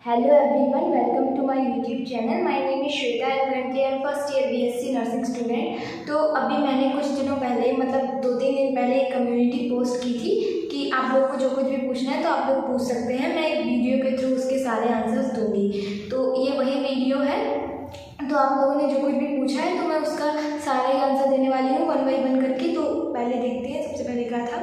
Hello everyone, welcome to my YouTube channel. My name is Shweta. I am currently a first year BSc nursing student. तो अभी मैंने कुछ दिनों पहले मतलब 2-3 दिन पहले एक कम्युनिटी पोस्ट की थी कि आप लोग को जो कुछ भी पूछना है तो आप लोग पूछ सकते हैं। मैं एक वीडियो के थ्रू उसके सारे आंसर्स दूंगी। तो ये वही वीडियो है। तो आप लोगों ने जो कुछ भी पूछा है तो मैं उसका सारा ही आंसर देने वाली हूँ 1 बाय 1 करके। तो पहले देखते हैं। सबसे पहले क्या था,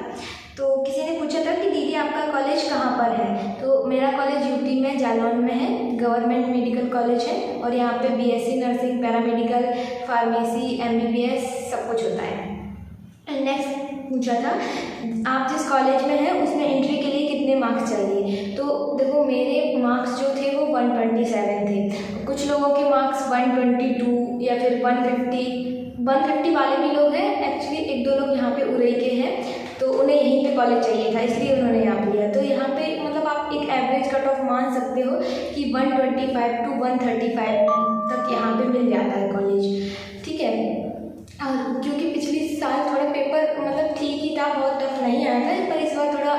तो किसी ने पूछा था कि दीदी आपका कॉलेज कहाँ पर है। तो मेरा कॉलेज यूपी में जालौन में है, गवर्नमेंट मेडिकल कॉलेज है और यहाँ पे BSc nursing, paramedical, pharmacy, MBBS सब कुछ होता है। नेक्स्ट पूछा था आप जिस कॉलेज में हैं उसमें एंट्री के लिए कितने मार्क्स चाहिए। तो देखो मेरे मार्क्स जो थे वो 127 थे। कुछ लोगों के मार्क्स 122 या फिर 150 वाले भी लोग हैं। एक्चुअली 1-2 लोग यहाँ पे उरई के हैं तो उन्हें यहीं पे कॉलेज चाहिए था, इसलिए उन्होंने यहाँ लिया। तो यहाँ पे मतलब आप एक एवरेज कट ऑफ मान सकते हो कि 125 to 135 तक यहाँ पे मिल जाता है कॉलेज, ठीक है। और क्योंकि पिछले साल थोड़ा पेपर मतलब ठीक ही था, बहुत टफ नहीं आया था, पर इस बार थोड़ा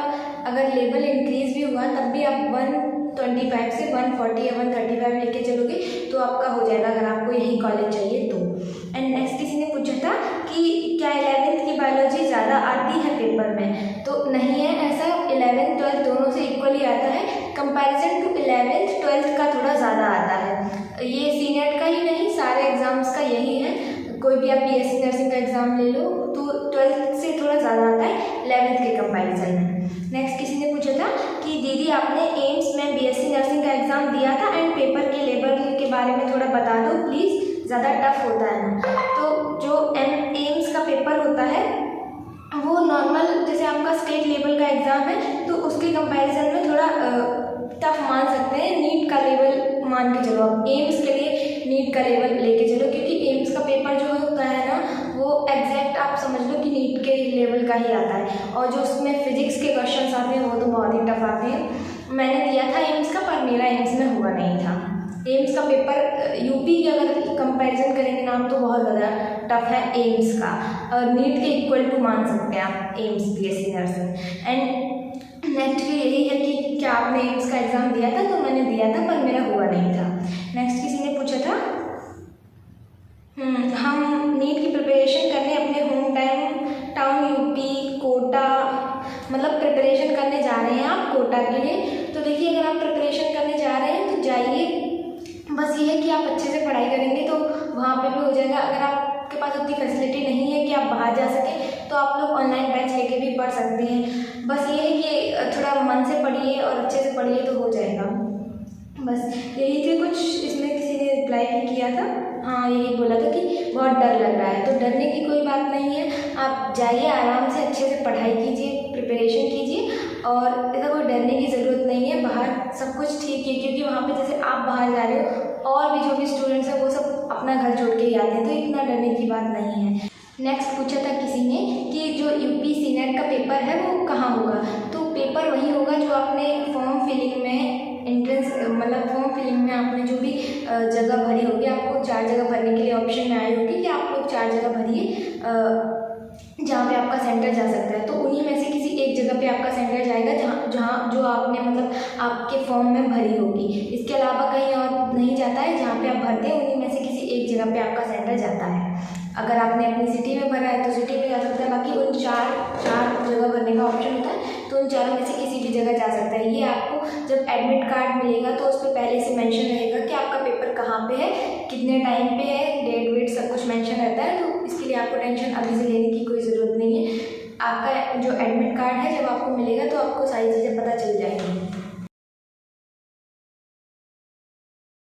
अगर लेवल इंक्रीज भी हुआ तब भी आप 125 से 140 या 135 लेके चलोगे तो आपका हो जाएगा, अगर आपको यही कॉलेज चाहिए तो। एंड नेक्स्ट किसी ने पूछा था कि क्या 11th की बायोलॉजी ज़्यादा आती है पेपर में। तो नहीं है ऐसा, 11th 12th दोनों से इक्वली आता है। कंपैरिजन टू 11th 12th का थोड़ा ज़्यादा आता है। ये सीनेट का ही नहीं, सारे एग्ज़ाम्स का यही है। कोई भी आप बीएससी नर्सिंग का एग्ज़ाम ले लो तो 12th से थोड़ा ज़्यादा आता है 11th के कंपैरिजन में। नेक्स्ट किसी ने पूछा था कि दीदी आपने एम्स में बीएससी नर्सिंग का एग्ज़ाम दिया था एंड पेपर के लेवल के बारे में थोड़ा बता दो प्लीज़, ज़्यादा टफ होता है ना। तो जो एम्स का पेपर होता है वो नॉर्मल जैसे आपका स्टेट लेवल का एग्ज़ाम है तो उसके कंपैरिजन में थोड़ा टफ मान सकते हैं। नीट का लेवल मान के चलो, आप एम्स के लिए नीट का लेवल लेके चलो, क्योंकि एम्स का पेपर जो होता है ना वो एग्जैक्ट आप समझ लो कि नीट के लेवल का ही आता है। और जो उसमें फिजिक्स के क्वेश्चंस आते हैं वो तो बहुत ही टफ आते हैं। मैंने दिया था एम्स का, पर मेरा एम्स में हुआ नहीं था। एम्स का पेपर यूपी के अगर कंपैरिजन करेंगे नाम तो बहुत ज़्यादा टफ है एम्स का, और नीट के इक्वल टू मान सकते हैं आप AIIMS BSc nursing. And next यही है कि क्या आपने एम्स का एग्ज़ाम दिया था। तो मैंने दिया था पर मेरा हुआ नहीं था। नेक्स्ट किसी ने पूछा था हम नीट की प्रिपरेशन करने अपने होम टाउन यूपी कोटा मतलब प्रिपरेशन करने जा रहे हैं आप कोटा के लिए। तो देखिए अगर आप प्रिपरेशन करने जा रहे हैं तो जाइए, बस ये है कि आप अच्छे से पढ़ाई करेंगे तो वहाँ पे भी हो जाएगा। अगर आपके पास उतनी फैसिलिटी नहीं है कि आप बाहर जा सकें तो आप लोग ऑनलाइन बैच लेके भी पढ़ सकते हैं। बस ये है कि थोड़ा मन से पढ़िए और अच्छे से पढ़िए तो हो जाएगा। बस यही थे कुछ। इसमें किसी ने रिप्लाई भी किया था, हाँ यही बोला था कि बहुत डर लग रहा है। तो डरने की कोई बात नहीं है, आप जाइए आराम से अच्छे से पढ़ाई कीजिए, प्रिपरेशन कीजिए और ऐसा कोई डरने की ज़रूरत नहीं है। बाहर सब कुछ ठीक है, क्योंकि वहाँ पे जैसे आप बाहर जा रहे हो और भी जो भी स्टूडेंट्स हैं वो सब अपना घर छोड़ के ही आते हैं, तो इतना डरने की बात नहीं है। नेक्स्ट पूछा था किसी ने कि जो यूपी सीनेट का पेपर है वो कहाँ होगा। तो पेपर वही होगा जो आपने फॉर्म फिलिंग में एंट्रेंस मतलब फॉर्म फिलिंग में आपने जो भी जगह भरी होगी, आपको 4 जगह भरने के लिए ऑप्शन में आई होगी कि आप लोग 4 जगह भरिए जहाँ पे आपका सेंटर जा सकता है। तो उन्हीं में से किसी एक जगह पे आपका सेंटर जाएगा जहाँ जो आपने मतलब आपके फॉर्म में भरी होगी। इसके अलावा कहीं और नहीं जाता है, जहाँ पे आप भरते हैं उन्हीं में से किसी एक जगह पे आपका सेंटर जाता है। अगर आपने अपनी सिटी में भरा है तो सिटी में जा सकता है, बाकी उन चार जगह भरने का ऑप्शन होता है तो उन चारों में से किसी भी जगह जा सकता है। ये आपको जब एडमिट कार्ड मिलेगा तो उस पर पहले से मेंशन रहेगा कि आपका पेपर कहाँ पे है, कितने टाइम पे है, डेट वेट सब कुछ मेंशन रहता है। तो इसके लिए आपको टेंशन अभी से लेने की कोई ज़रूरत नहीं है। आपका जो एडमिट कार्ड है जब आपको मिलेगा तो आपको सारी चीज़ें पता चल जाएंगी।